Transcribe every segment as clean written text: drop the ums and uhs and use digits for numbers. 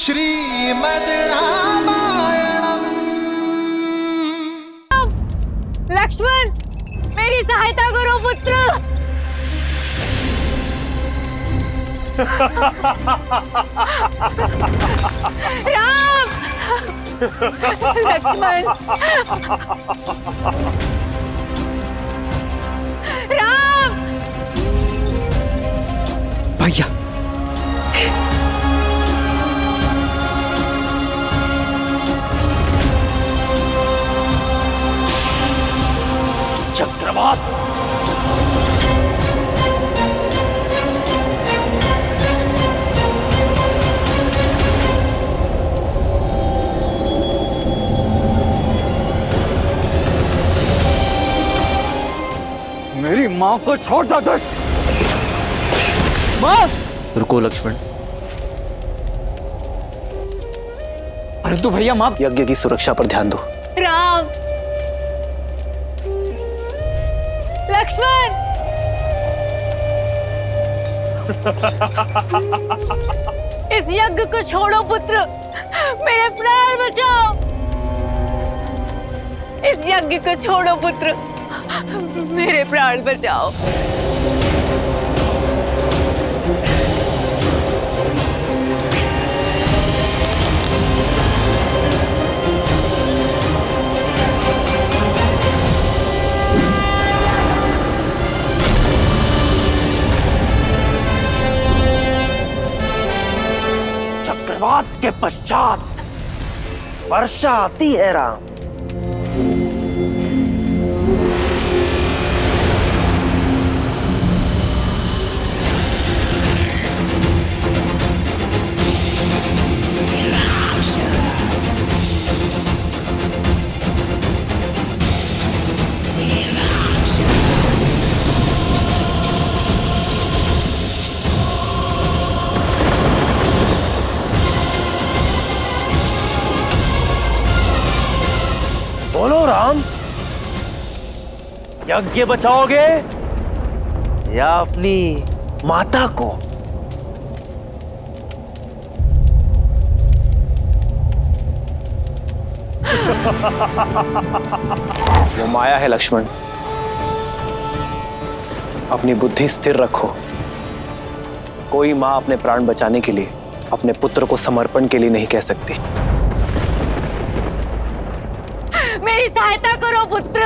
श्रीमद् रामायणम्। लक्ष्मण, मेरी सहायता करो पुत्र। राम, लक्ष्मण, राम। भैया, चक्रवात, मेरी माँ को छोड़ दो दुष्ट। माँ! रुको लक्ष्मण, परंतु भैया माँ, यज्ञ की सुरक्षा पर ध्यान दो। राम, लक्ष्मण, इस यज्ञ को छोड़ो पुत्र, मेरे प्राण बचाओ। इस यज्ञ को छोड़ो पुत्र, मेरे प्राण बचाओ। चक्रवात के पश्चात वर्षा आती है राम। बोलो राम, यज्ञ बचाओगे या अपनी माता को? वो माया है लक्ष्मण, अपनी बुद्धि स्थिर रखो। कोई मां अपने प्राण बचाने के लिए अपने पुत्र को समर्पण के लिए नहीं कह सकती। मेरी सहायता करो पुत्र।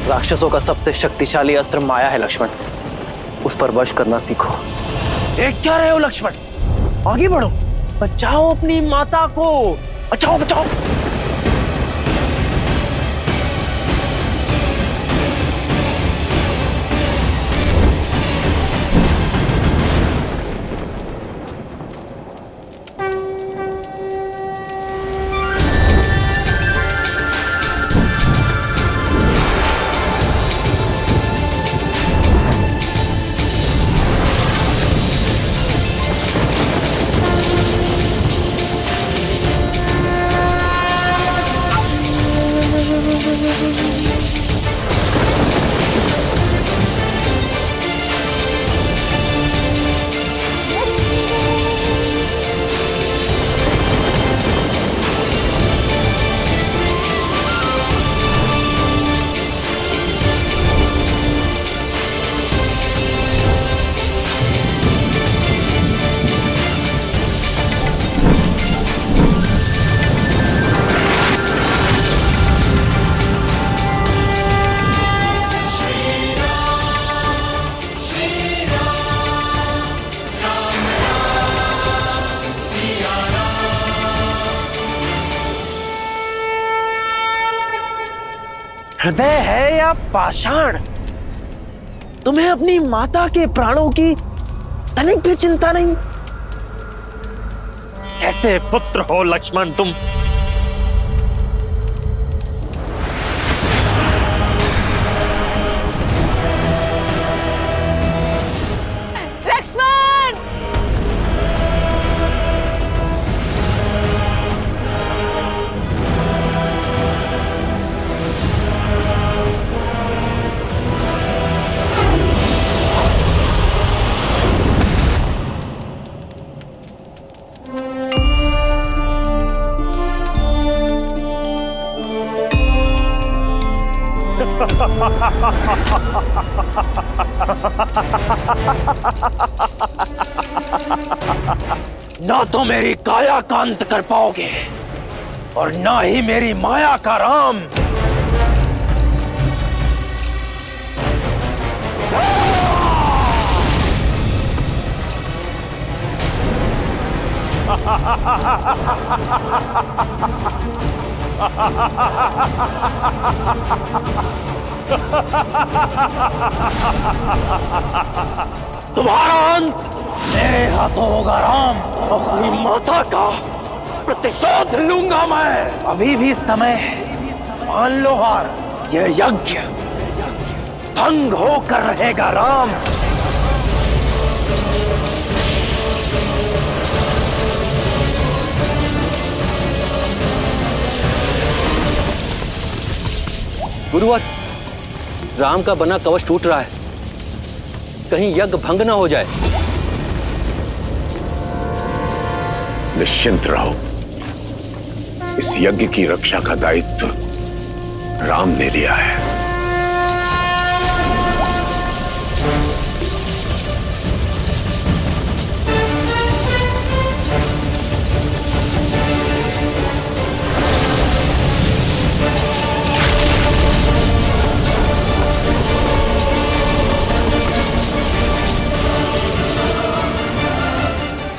राक्षसों का सबसे शक्तिशाली अस्त्र माया है लक्ष्मण, उस पर वश करना सीखो। देख क्या रहे हो लक्ष्मण, आगे बढ़ो, बचाओ अपनी माता को, बचाओ बचाओ। हृदय है या पाषाण, तुम्हें अपनी माता के प्राणों की तनिक भी चिंता नहीं? कैसे पुत्र हो लक्ष्मण तुम? लक्ष्मण, ना तो मेरी काया का अंत कर पाओगे और ना ही मेरी माया का राम। तुम्हारा अंत मेरे हाथों होगा राम। अपनी माता का प्रतिशोध लूंगा मैं। अभी भी समय है, मान लो हार। यह यज्ञ भंग होकर रहेगा राम। गुरुवर, राम का बना कवच टूट रहा है, कहीं यज्ञ भंग ना हो जाए। निश्चिंत रहो, इस यज्ञ की रक्षा का दायित्व राम ने लिया है।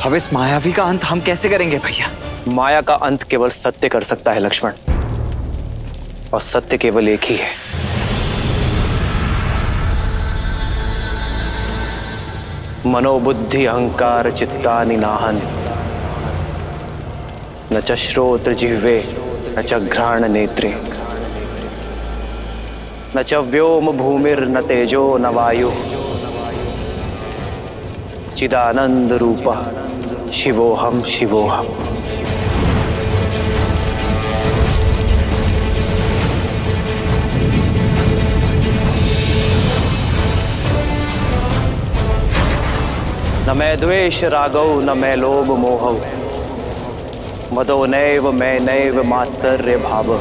अब इस मायावी का अंत हम कैसे करेंगे भैया? माया का अंत केवल सत्य कर सकता है लक्ष्मण, और सत्य केवल एक ही है। मनोबुद्धि अहंकार चित्तानि नाहन्, न च श्रोत्र जिह्वे न च घ्राण नेत्रे, न च व्योम भूमिर्न तेजो न वायु, चिदानंद रूपः शिवोहम शिवोहम। न मैं द्वेष रागौ न मैं लोभ मोहौ, मदो नैव मैं नैव मात्सर्य भाव,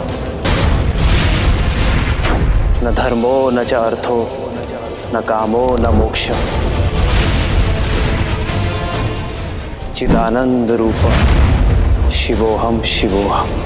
न धर्मो न च अर्थो न कामो न मोक्ष, चिदानंद रूप शिवोहम शिवोहम।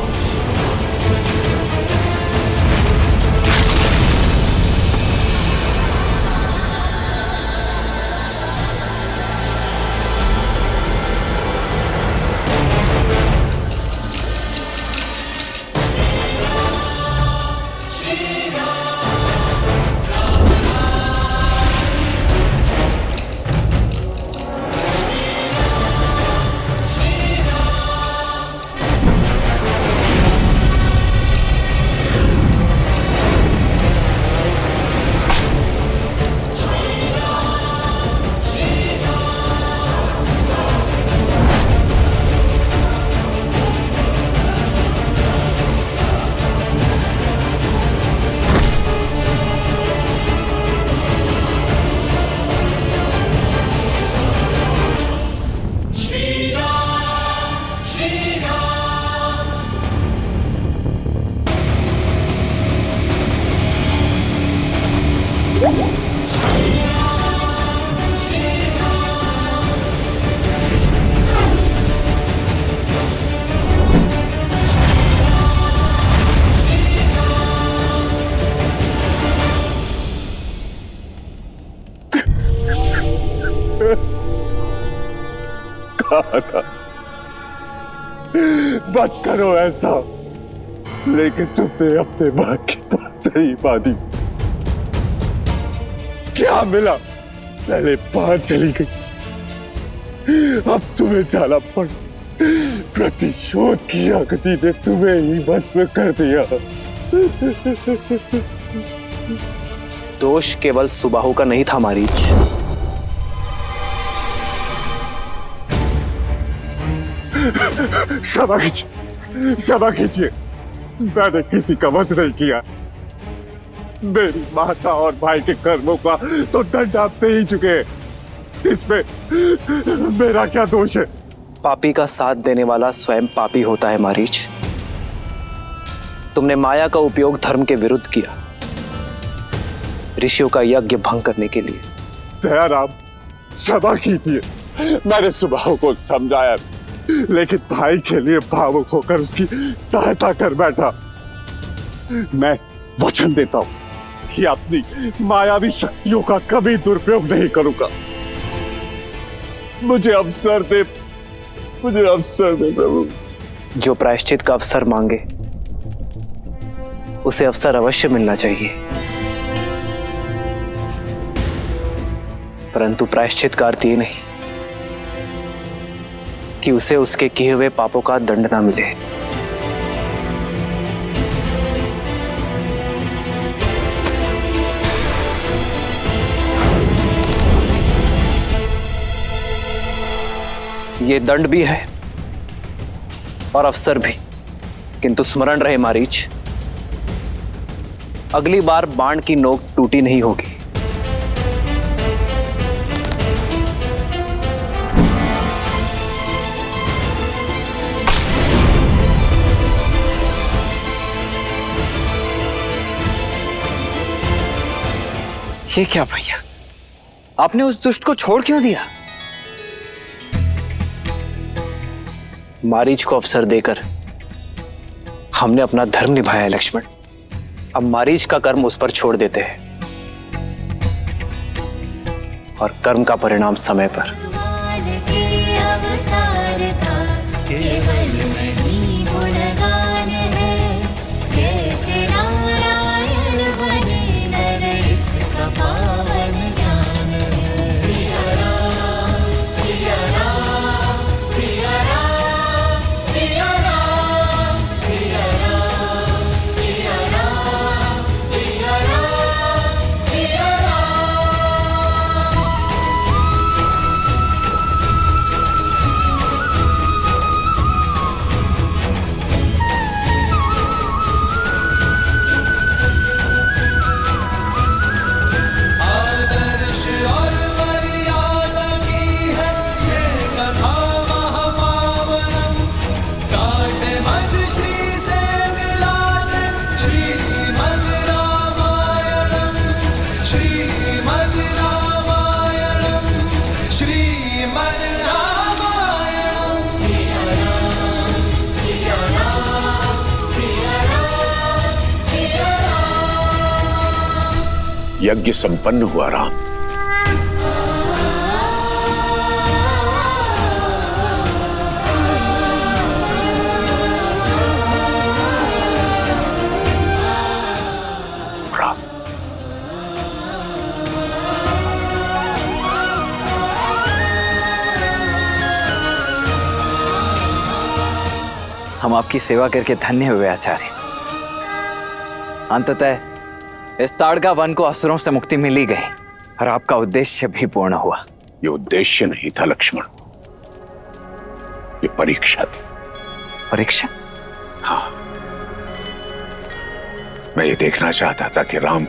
कहा था मत करो ऐसा, लेकिन तुमने अपने मां की बात नहीं मानी। क्या मिला? पहले बाहर चली गई, अब तुम्हें जाना पड़ा। प्रतिशोध की अग्नि ने तुम्हें ही भस्म कर दिया। दोष केवल सुबाहु का नहीं था मारीच, क्षमा कीजिए, मैंने किसी का वध नहीं किया। मेरी माता और भाई के कर्मों का तो दंड आप पे ही चुके, इसमें मेरा क्या दोष है? पापी का साथ देने वाला स्वयं पापी होता है मारीच। तुमने माया का उपयोग धर्म के विरुद्ध किया, ऋषियों का यज्ञ भंग करने के लिए। दयाराम, क्षमा कीजिए, मैंने सुभाव को समझाया, लेकिन भाई के लिए भावुक होकर उसकी सहायता कर बैठा। मैं वचन देता हूं कि अपनी मायावी शक्तियों का कभी दुरुपयोग नहीं करूंगा। मुझे अवसर दे प्रभु। जो प्रायश्चित का अवसर मांगे उसे अवसर अवश्य मिलना चाहिए, परंतु प्रायश्चित का अर्थ ये नहीं कि उसे उसके किए हुए पापों का दंड ना मिले। ये दंड भी है और अवसर भी, किंतु स्मरण रहे मारीच, अगली बार बाण की नोक टूटी नहीं होगी। ये क्या भैया, आपने उस दुष्ट को छोड़ क्यों दिया? मारीच को अवसर देकर हमने अपना धर्म निभाया है लक्ष्मण। अब मारीच का कर्म उस पर छोड़ देते हैं और कर्म का परिणाम समय पर। यज्ञ संपन्न हुआ राम। हम आपकी सेवा करके धन्य हुए आचार्य। अंततः इस ताड़का वन को असुरों से मुक्ति मिल ही गई और आपका उद्देश्य भी पूर्ण हुआ। ये उद्देश्य नहीं था लक्ष्मण, ये परीक्षा थी। परीक्षा? हाँ, मैं ये देखना चाहता था कि राम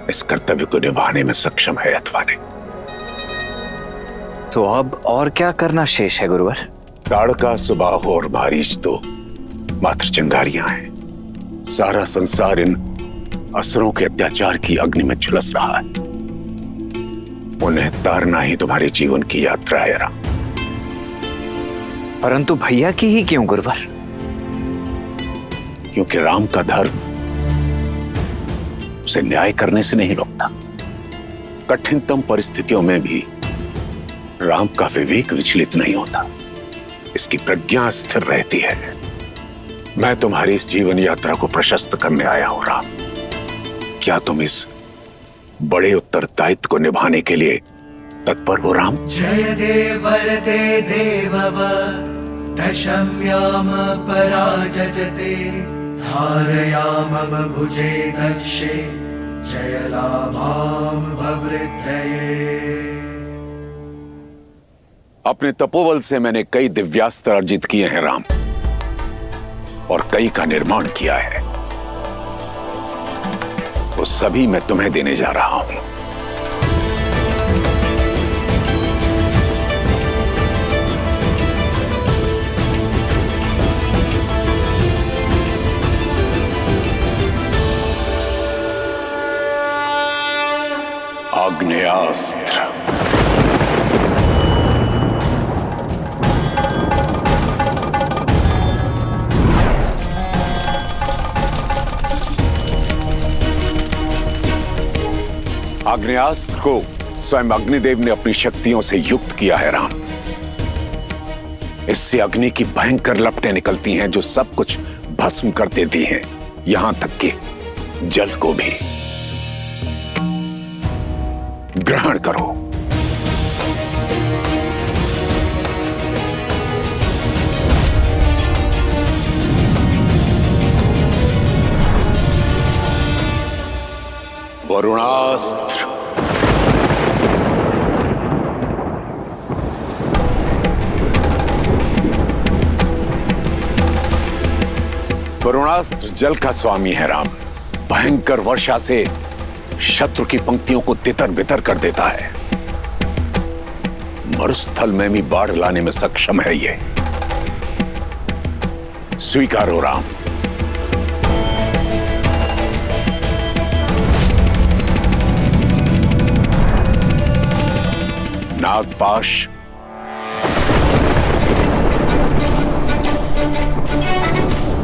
इस कर्तव्य को निभाने में सक्षम है अथवा नहीं। तो अब और क्या करना शेष है गुरुवर? ताड़का, सुबाहु और मारीच तो मात्र चिंगारियां हैं। सारा संसार इन असुरों के अत्याचार की अग्नि में झुलस रहा है। उन्हें तारना ही तुम्हारे जीवन की यात्रा है राम। परंतु भैया की ही क्यों गुरुवर? क्योंकि राम का धर्म उसे न्याय करने से नहीं रोकता। कठिनतम परिस्थितियों में भी राम का विवेक विचलित नहीं होता, इसकी प्रज्ञा स्थिर रहती है। मैं तुम्हारी इस जीवन यात्रा को प्रशस्त करने आया हूं राम। क्या तुम इस बड़े उत्तरदायित्व को निभाने के लिए तत्पर हो राम? जय देव वरदे देवव दशम्याम पराजजते धारयामम भुजे दक्षे जय लाभाम भवृद्धये। अपने तपोबल से मैंने कई दिव्यास्त्र अर्जित किए हैं राम, और कई का निर्माण किया है। वो सभी मैं तुम्हें देने जा रहा हूं। आग्नेया अग्न्यास्त्र। आग्नेयास्त्र को स्वयं अग्निदेव ने अपनी शक्तियों से युक्त किया है राम। इससे अग्नि की भयंकर लपटें निकलती हैं जो सब कुछ भस्म कर देती हैं, यहां तक कि जल को भी। ग्रहण करो। वरुणास्त्र। वरुणास्त्र जल का स्वामी है राम। भयंकर वर्षा से शत्रु की पंक्तियों को तितर बितर कर देता है। मरुस्थल में भी बाढ़ लाने में सक्षम है ये। स्वीकारो राम। नागपाश।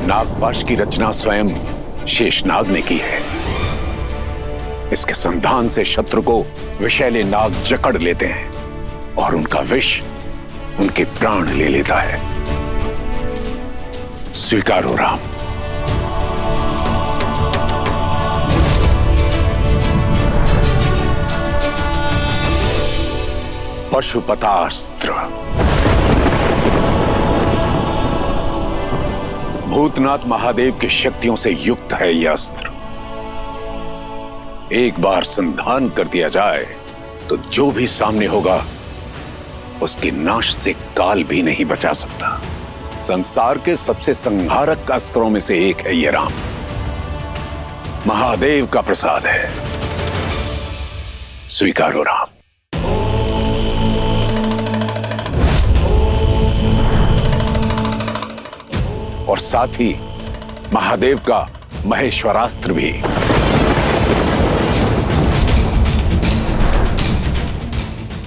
नागपाश की रचना स्वयं शेषनाग ने की है। इसके संधान से शत्रु को विषैले नाग जकड़ लेते हैं और उनका विष उनके प्राण ले लेता है। स्वीकारो राम। पशुपतास्त्र। भूतनाथ महादेव की शक्तियों से युक्त है यह अस्त्र। एक बार संधान कर दिया जाए तो जो भी सामने होगा उसके नाश से काल भी नहीं बचा सकता। संसार के सबसे संहारक अस्त्रों में से एक है यह राम। महादेव का प्रसाद है। स्वीकारो राम। और साथ ही महादेव का महेश्वरास्त्र भी।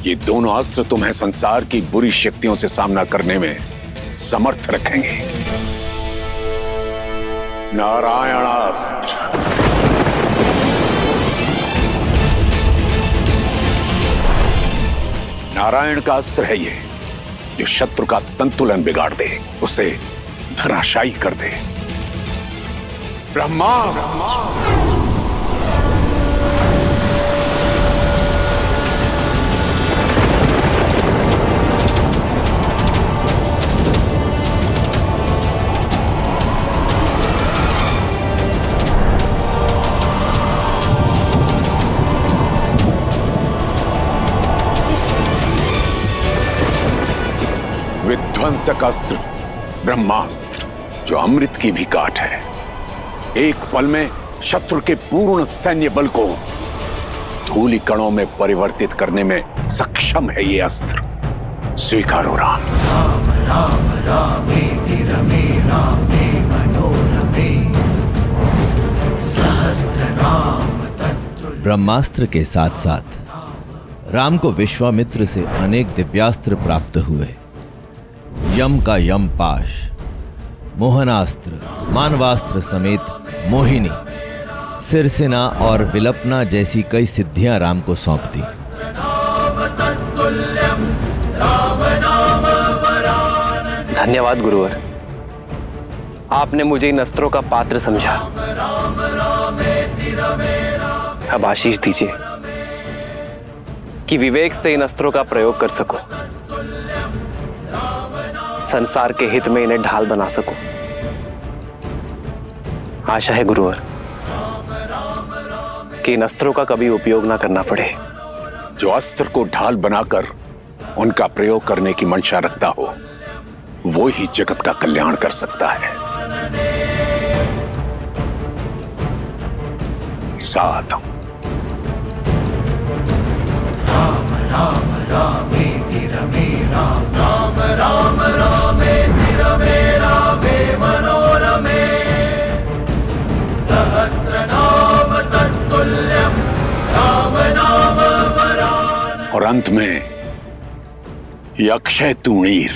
ये दोनों अस्त्र तुम्हें संसार की बुरी शक्तियों से सामना करने में समर्थ रखेंगे। नारायणास्त्र। नारायण का अस्त्र है ये, जो शत्रु का संतुलन बिगाड़ दे, उसे धराशायी कर दे। ब्रह्मास्त्र। विध्वंसक अस्त्र ब्रह्मास्त्र, जो अमृत की भी काट है। एक पल में शत्रु के पूर्ण सैन्य बल को धूलि कणों में परिवर्तित करने में सक्षम है ये अस्त्र। स्वीकारो राम। राम राम रामेति रमे रामे मनोरमे सहस्रनाम तत्तुल्यम्। ब्रह्मास्त्र के साथ साथ राम को विश्वामित्र से अनेक दिव्यास्त्र प्राप्त हुए। यम का यम पाश, मोहनास्त्र, मानवास्त्र समेत मोहिनी, सिरसेना और विलपना जैसी कई सिद्धियां राम को सौंप दी। धन्यवाद गुरुवर, आपने मुझे इन अस्त्रों का पात्र समझा। अब आशीष दीजिए कि विवेक से इन अस्त्रों का प्रयोग कर सकूं, संसार के हित में इन्हें ढाल बना सकूं। आशा है गुरुवर कि इन अस्त्रों का कभी उपयोग ना करना पड़े। जो अस्त्र को ढाल बनाकर उनका प्रयोग करने की मंशा रखता हो, वो ही जगत का कल्याण कर सकता है। साधु। राम राम रामेति रमे राम राम राम रामेति रमे रामे मनोरमे सहस्रनाम तत्तुल्यम् राम नाम वरानने। और अंत में ये अक्षय तूणीर,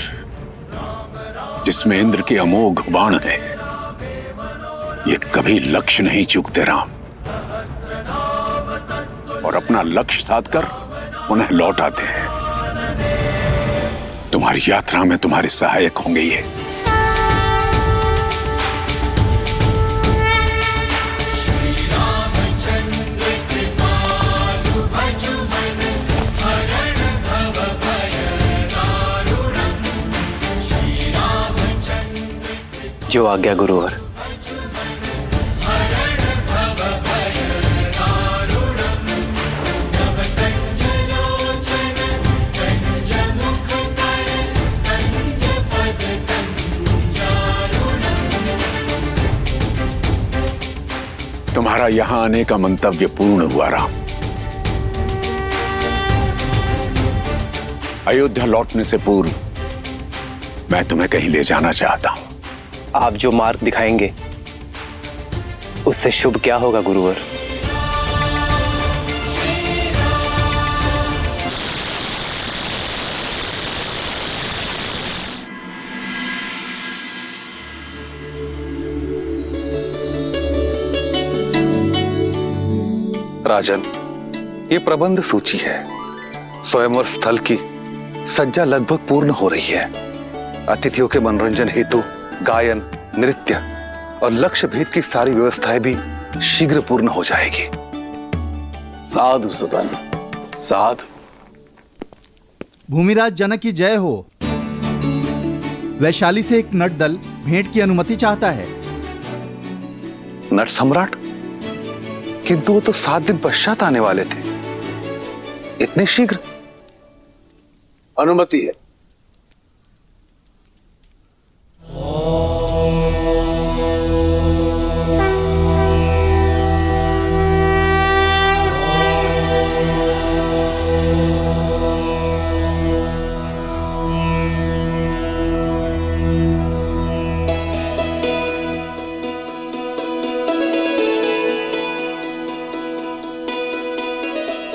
जिसमें इंद्र के अमोघ बाण है, ये कभी लक्ष्य नहीं चूकते राम, और अपना लक्ष्य साधकर पुनः लौट आते हैं। तुम्हारी यात्रा में तुम्हारे सहायक होंगे ये। जो आज्ञा गुरुवर। तुम्हारा यहां आने का मंतव्य पूर्ण हुआ राम। अयोध्या लौटने से पूर्व मैं तुम्हें कहीं ले जाना चाहता हूं। आप जो मार्ग दिखाएंगे उससे शुभ क्या होगा गुरुवर? राजन, ये प्रबंध सूची है। स्वयंवर स्थल की सज्जा लगभग पूर्ण हो रही है। अतिथियों के मनोरंजन हेतु गायन, नृत्य और लक्ष्य भेद की सारी व्यवस्थाएं भी शीघ्र पूर्ण हो जाएगी। साधु सदन, साधु। भूमिराज जनक की जय हो। वैशाली से एक नट दल भेंट की अनुमति चाहता है। नट सम्राट? किंतु वो तो 7 दिन पश्चात आने वाले थे। इतने शीघ्र? अनुमति है।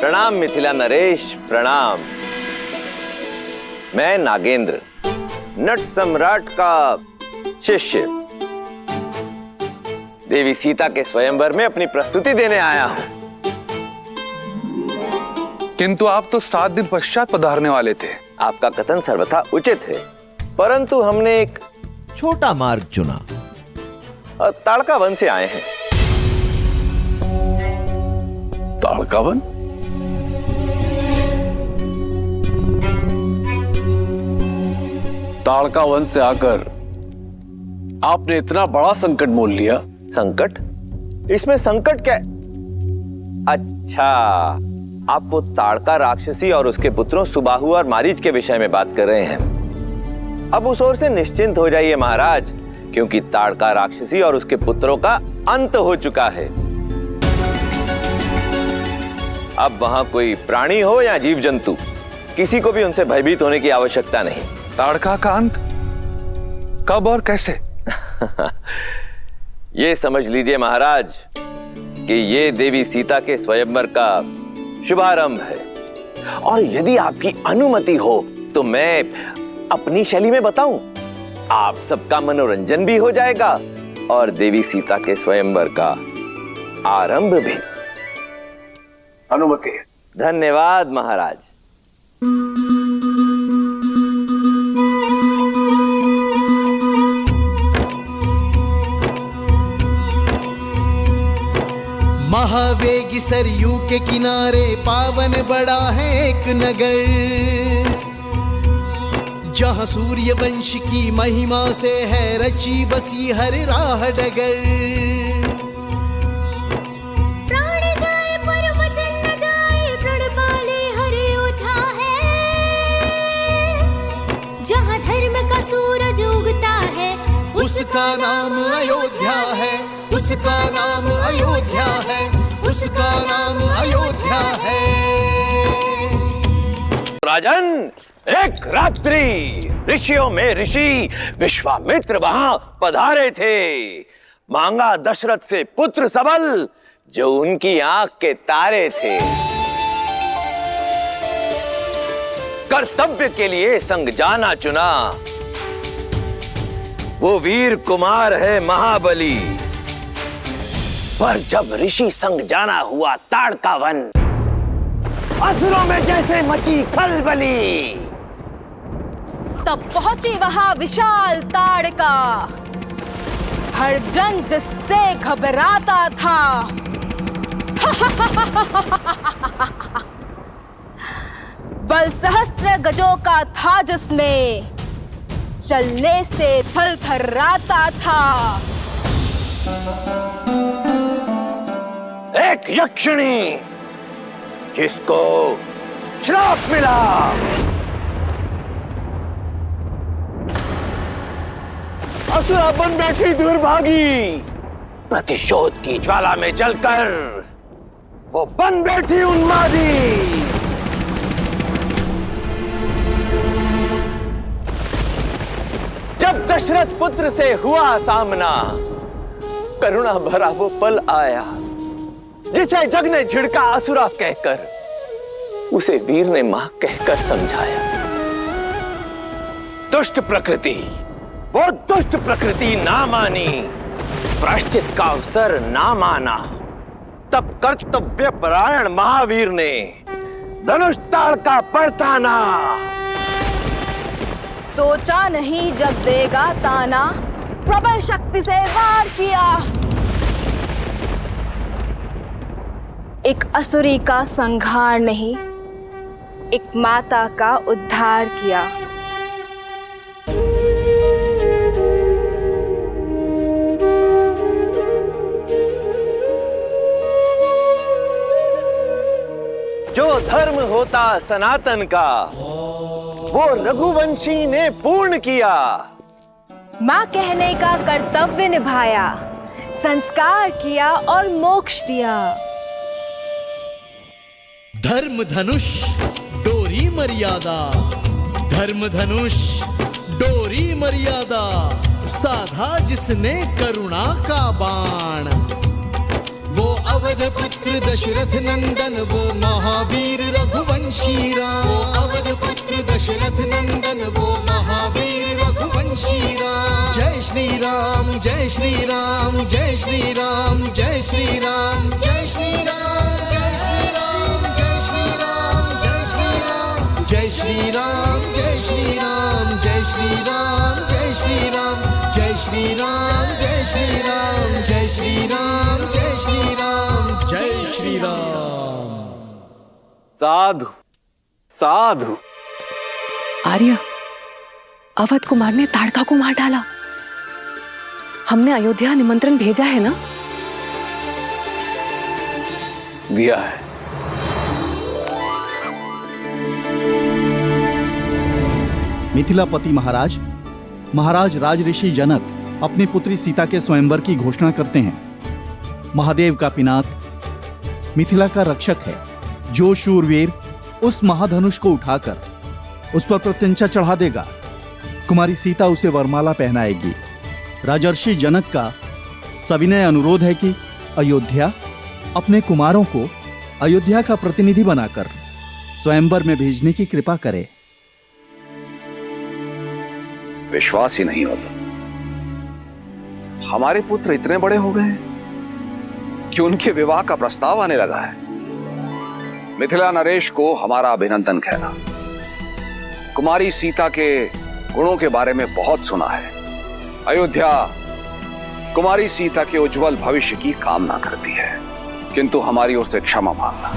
प्रणाम मिथिला नरेश, प्रणाम। मैं नागेंद्र, नट सम्राट का शिष्य, देवी सीता के स्वयंवर में अपनी प्रस्तुति देने आया हूं। किंतु आप तो 7 दिन पश्चात पधारने वाले थे। आपका कथन सर्वथा उचित है, परंतु हमने एक छोटा मार्ग चुना। ताड़का वन से आए हैं। ताड़का वन? ताड़का वन से आकर आपने इतना बड़ा संकट मोल लिया। संकट? इसमें संकट क्या? अच्छा, आप वो ताड़का राक्षसी और उसके पुत्रों सुबाहु और मारीच के विषय में बात कर रहे हैं। अब उस ओर से निश्चिंत हो जाइए महाराज, क्योंकि ताड़का राक्षसी और उसके पुत्रों का अंत हो चुका है। अब वहां कोई प्राणी हो या जीव जंतु, किसी को भी उनसे भयभीत होने की आवश्यकता नहीं। ताड़का का अंत कब और कैसे? ये समझ लीजिए महाराज कि ये देवी सीता के स्वयंवर का शुभारंभ है, और यदि आपकी अनुमति हो तो मैं अपनी शैली में बताऊं। आप सबका मनोरंजन भी हो जाएगा और देवी सीता के स्वयंवर का आरंभ भी। अनुमति है। धन्यवाद महाराज। महावेगी सरयू के किनारे पावन बड़ा है एक नगर, जहाँ सूर्य वंश की महिमा से है रची बसी हर राह डगर। प्राण जाए पर वचन न जाए, प्रण पाले हर योद्धा है, जहाँ धर्म का सूरज उगता है उसका नाम अयोध्या है, उसका नाम अयोध्या है, उसका नाम अयोध्या है। राजन, एक रात्रि ऋषियों में ऋषि विश्वामित्र वहां पधारे थे। मांगा दशरथ से पुत्र सबल, जो उनकी आंख के तारे थे। कर्तव्य के लिए संग जाना चुना, वो वीर कुमार है महाबली। पर जब ऋषि संग जाना हुआ ताड़का वन, असुरों में जैसे मची खलबली, तब पहुंची वहां विशाल ताड़का, हर जन जिससे घबराता था। बल सहस्त्र गजों का था जिसमें, चलने से थल थर्राता था। एक यक्षिणी जिसको श्राप मिला, असुरा बन बैठी दुर्भागी, प्रतिशोध की ज्वाला में जलकर वो बन बैठी उन्मादी। जब दशरथ पुत्र से हुआ सामना, करुणा भरा वो पल आया, जिसे जग ने झिड़का असुरा कहकर, उसे वीर ने मां कहकर समझाया। दुष्ट प्रकृति, वो दुष्ट प्रकृति ना मानी, प्रायश्चित का अवसर ना माना, तब कर्तव्य परायण महावीर ने धनुष ताड़का परताना। सोचा नहीं जब देगा ताना, प्रबल शक्ति से वार किया, एक असुरी का संहार नहीं, एक माता का उद्धार किया। जो धर्म होता सनातन का, वो रघुवंशी ने पूर्ण किया। मां कहने का कर्तव्य निभाया, संस्कार किया और मोक्ष दिया। धर्म धनुष डोरी मर्यादा, धर्म धनुष डोरी मर्यादा, साधा जिसने करुणा का बाण, वो अवध पुत्र दशरथ नंदन, वो महावीर रघुवंशी राम। वो अवध पुत्र दशरथ नंदन, वो महावीर रघुवंशी राम। जय श्री राम, जय श्री राम, जय श्री राम, जय श्री राम, जय श्री राम, जय श्री राम, जय श्री राम, जय श्री राम, जय श्री राम, जय श्री राम, जय श्री राम, जय श्री राम, जय श्री राम, जय श्री राम, जय श्री राम, जय श्री राम, जय श्री राम। साधु साधु। आर्य, अवध कुमार ने ताड़का को मार डाला। हमने अयोध्या निमंत्रण भेजा है ना? दिया है। मिथिलापति महाराज, महाराज राजऋषि जनक अपनी पुत्री सीता के स्वयंवर की घोषणा करते हैं। महादेव का पिनाक मिथिला का रक्षक है। जो शूरवीर उस महाधनुष को उठाकर उस पर प्रत्यंचा चढ़ा देगा, कुमारी सीता उसे वरमाला पहनाएगी। राजर्षि जनक का सविनय अनुरोध है कि अयोध्या अपने कुमारों को अयोध्या का प्रतिनिधि बनाकर स्वयंवर में भेजने की कृपा करे। विश्वास ही नहीं होता, हमारे पुत्र इतने बड़े हो गए हैं कि उनके विवाह का प्रस्ताव आने लगा है। मिथिला नरेश को हमारा अभिनंदन कहना। कुमारी सीता के गुणों के बारे में बहुत सुना है। अयोध्या कुमारी सीता के उज्जवल भविष्य की कामना करती है, किंतु हमारी ओर से क्षमा मांगना।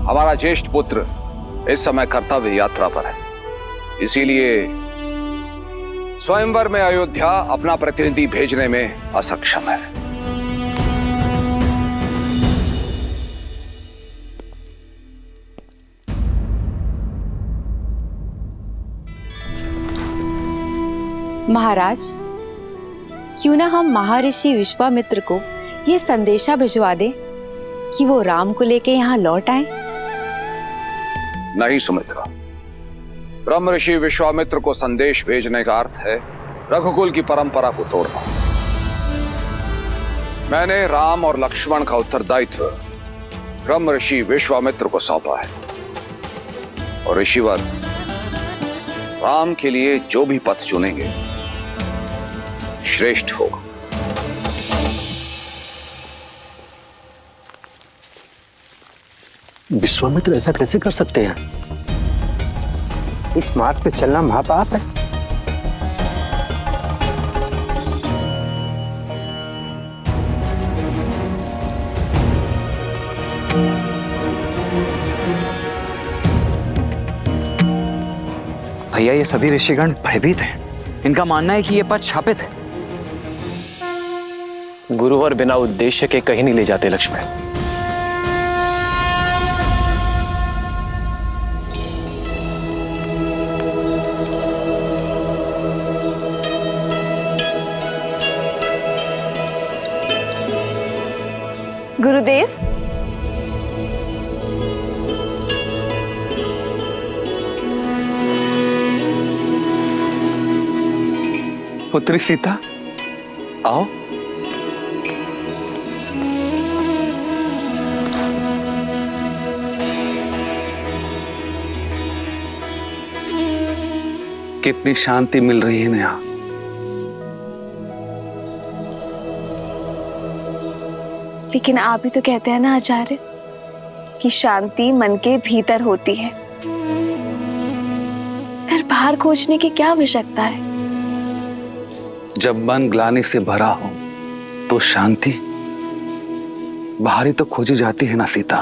हमारा ज्येष्ठ पुत्र इस समय कर्तव्य यात्रा पर है, इसीलिए स्वयंवर में अयोध्या अपना प्रतिनिधि भेजने में असक्षम है। महाराज, क्यों ना हम महर्षि विश्वामित्र को ये संदेशा भिजवा दें कि वो राम को लेके यहाँ लौट आए। नहीं सुमित्रा, ब्रह्म ऋषि विश्वामित्र को संदेश भेजने का अर्थ है रघुकुल की परंपरा को तोड़ना। मैंने राम और लक्ष्मण का उत्तरदायित्व ब्रह्म ऋषि विश्वामित्र को सौंपा है और ऋषिवर राम के लिए जो भी पथ चुनेंगे श्रेष्ठ होगा। विश्वामित्र ऐसा कैसे कर सकते हैं? इस मार्ग पे चलना महापाप है। भैया, ये सभी ऋषिगण भयभीत हैं। इनका मानना है कि ये पथ शापित है। गुरुवर बिना उद्देश्य के कहीं नहीं ले जाते लक्ष्मण। गुरुदेव, पुत्री सीता, आओ। कितनी शांति मिल रही है यहाँ। लेकिन आप ही तो कहते हैं ना आचार्य कि शांति मन के भीतर होती है, फिर बाहर खोजने की क्या आवश्यकता है? जब मन ग्लानि से भरा हो तो शांति बाहर ही तो खोजी जाती है ना सीता।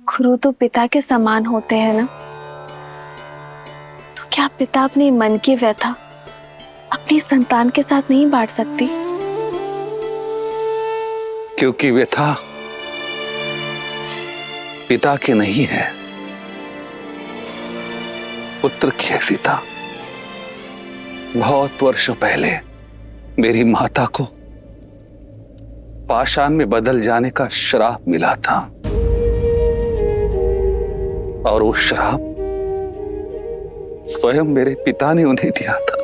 गुरु तो पिता के समान होते हैं ना, तो क्या पिता अपने मन की व्यथा अपनी संतान के साथ नहीं बांट सकती? क्योंकि व्यथा पिता की नहीं है, पुत्र की है सीता। बहुत वर्षों पहले मेरी माता को पाषाण में बदल जाने का श्राप मिला था, और वो श्राप स्वयं मेरे पिता ने उन्हें दिया था।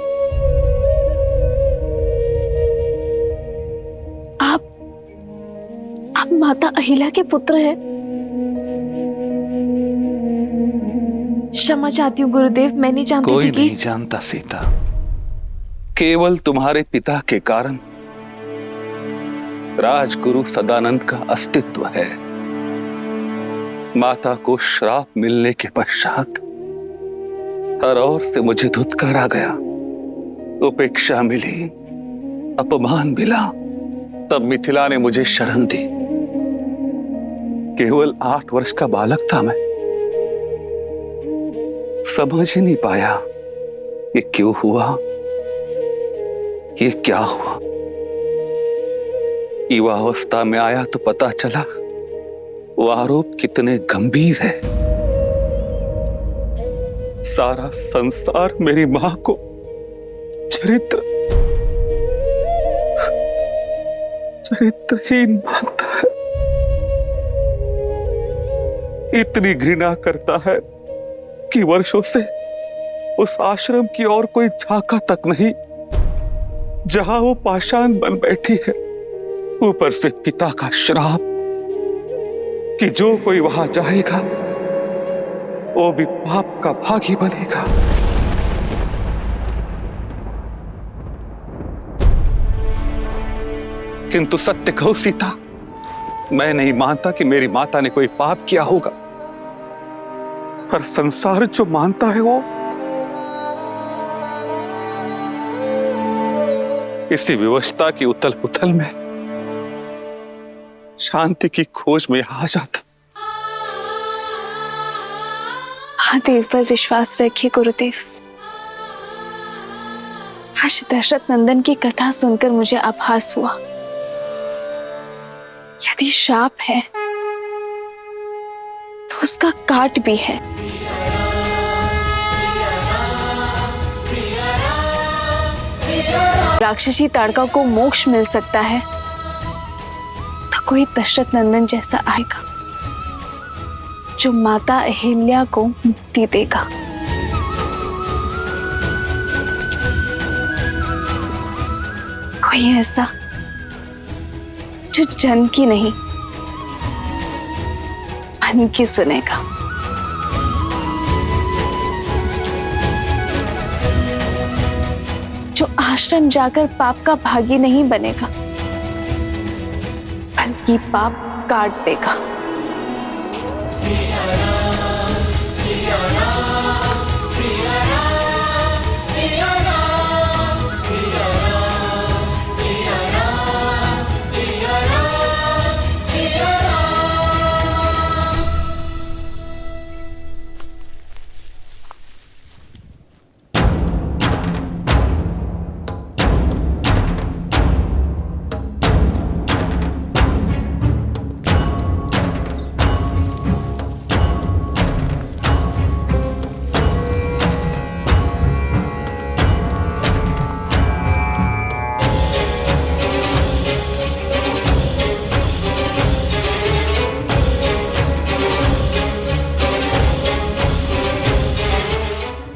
आप माता अहिल्या के पुत्र हैं। क्षमा चाहती हूँ गुरुदेव, मैं नहीं जानती कोई थी कि नहीं जानता सीता। केवल तुम्हारे पिता के कारण राजगुरु सदानंद का अस्तित्व है। माता को श्राप मिलने के पश्चात हर ओर से मुझे धुतकारा गया, उपेक्षा मिली, अपमान मिला। तब मिथिला ने मुझे शरण दी। केवल 8 वर्ष का बालक था मैं, समझ ही नहीं पाया ये क्यों हुआ, ये क्या हुआ। युवावस्था में आया तो पता चला वो आरोप कितने गंभीर है। सारा संसार मेरी मां को चरित्रहीन मानता है, इतनी घृणा करता है कि वर्षों से उस आश्रम की और कोई झांका तक नहीं जहां वो पाषाण बन बैठी है। ऊपर से पिता का श्राप कि जो कोई वहां जाएगा वो भी पाप का भागी बनेगा। किंतु सत्य कहो सीता, मैं नहीं मानता कि मेरी माता ने कोई पाप किया होगा, पर संसार जो मानता है वो इसी विवशता की उथल पुथल में शांति की खोज में आ जाता। महादेव पर विश्वास रखिए गुरुदेव। आज दशरथ नंदन की कथा सुनकर मुझे आभास हुआ, यदि शाप है तो उसका काट भी है। राक्षसी ताड़का को मोक्ष मिल सकता है तो कोई दशरथ नंदन जैसा आएगा जो माता अहिल्या को मुक्ति देगा। कोई ऐसा जो जन्म की नहीं धन की सुनेगा। जो आश्रम जाकर पाप का भागी नहीं बनेगा, बल्कि पाप काट देगा।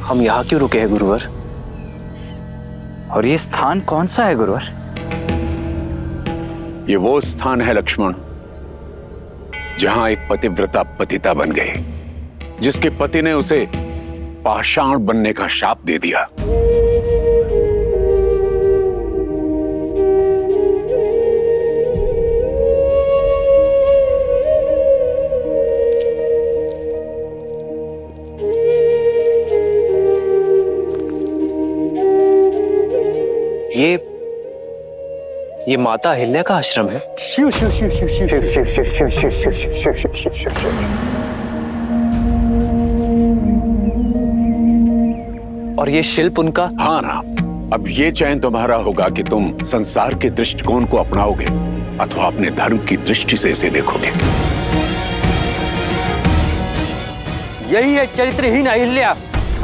हम यहाँ क्यों रुके हैं गुरुवर? और ये स्थान कौन सा है गुरुवर? ये वो स्थान है लक्ष्मण जहां एक पतिव्रता पतिता बन गई, जिसके पति ने उसे पाषाण बनने का शाप दे दिया। ये माता अहिल्या का आश्रम है। शिव शिव शिव शिव शिव शिव शिव शिव शिव शिव शिव शिव शिव शिव शिव शिव। और ये शिल्प उनका? हाँ राम, अब ये चयन तुम्हारा होगा कि तुम संसार के दृष्टिकोण को अपनाओगे अथवा अपने धर्म की दृष्टि से इसे देखोगे। यही है चरित्रहीन अहिल्या।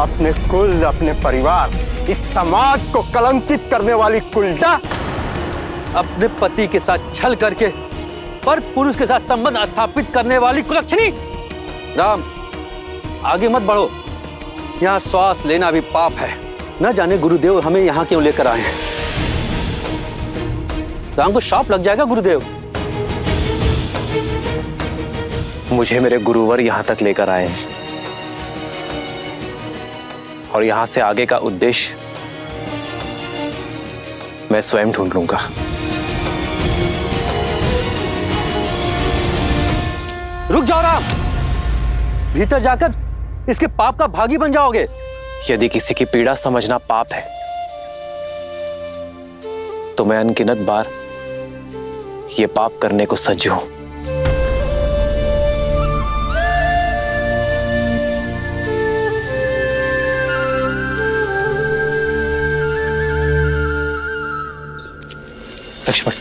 अपने कुल, अपने परिवार, इस समाज को कलंकित करने वाली कुलटा। अपने पति के साथ छल करके पर पुरुष के साथ संबंध स्थापित करने वाली कुलक्षणी। राम, आगे मत बढ़ो, यहाँ श्वास लेना भी पाप है। न जाने गुरुदेव हमें यहाँ क्यों लेकर आए हैं। राम को शाप लग जाएगा गुरुदेव। मुझे मेरे गुरुवर यहाँ तक लेकर आए हैं और यहाँ से आगे का उद्देश्य मैं स्वयं ढूंढ लूंगा। रुक जाओ राम, भीतर जाकर इसके पाप का भागी बन जाओगे। यदि किसी की पीड़ा समझना पाप है तो मैं अनगिनत बार ये पाप करने को सज्ज हूं। लक्ष्मण,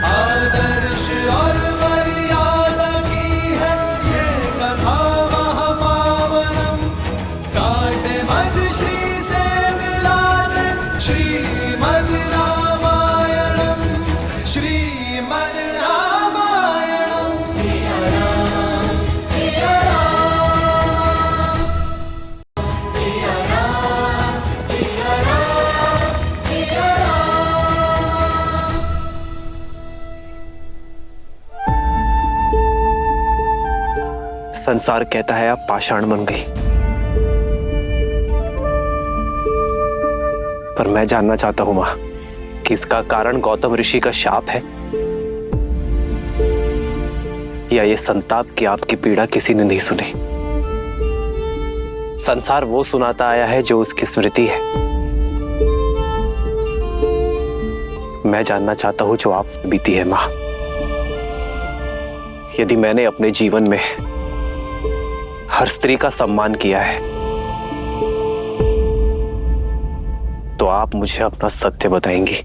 आदर्श और मर्यादा की है ये कथा महापावनम। काटे मद श्री से मिला दे श्रीमद् रामायणम, श्रीमद् रामायणम। सिया राम, सिया राम, सिया राम, सिया राम, सिया राम। संसार कहता है आप पाषाण बन गई, पर मैं जानना चाहता हूं मां कि इसका कारण गौतम ऋषि का शाप है या ये संताप की आपकी पीड़ा किसी ने नहीं सुनी। संसार वो सुनाता आया है जो उसकी स्मृति है। मैं जानना चाहता हूं जो आप बीती है मां। यदि मैंने अपने जीवन में हर स्त्री का सम्मान किया है तो आप मुझे अपना सत्य बताएंगी।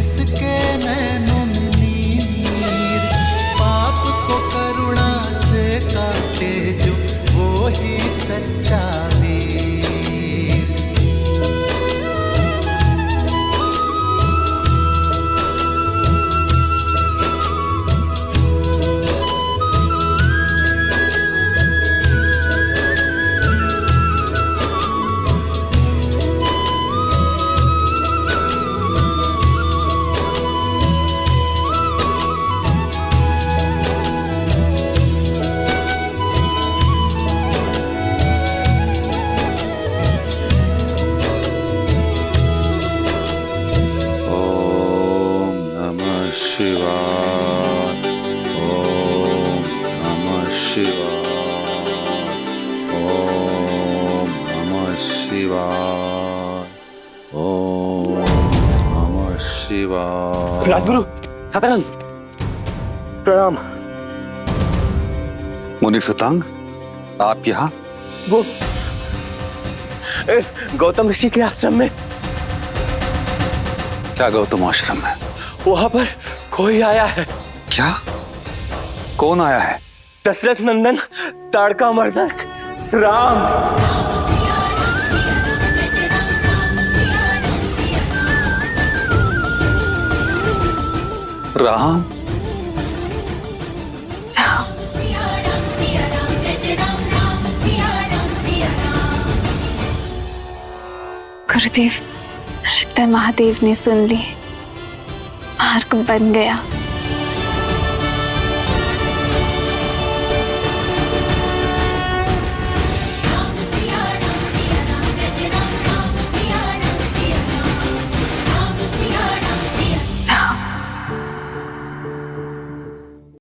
जिसके नैनों में नीर, पाप को करुणा से काटे जो, वो ही सच्चा वीर। राजगुरु सतरंग प्रणाम। मुनि सुतांग, आप यहाँ? वो गौतम ऋषि के आश्रम में। क्या गौतम आश्रम में? वहां पर कोई आया है। क्या? कौन आया है? दशरथ नंदन ताड़का मर्दक राम। राम? गुरुदेव, लगता है महादेव ने सुन ली, मार्ग बन गया।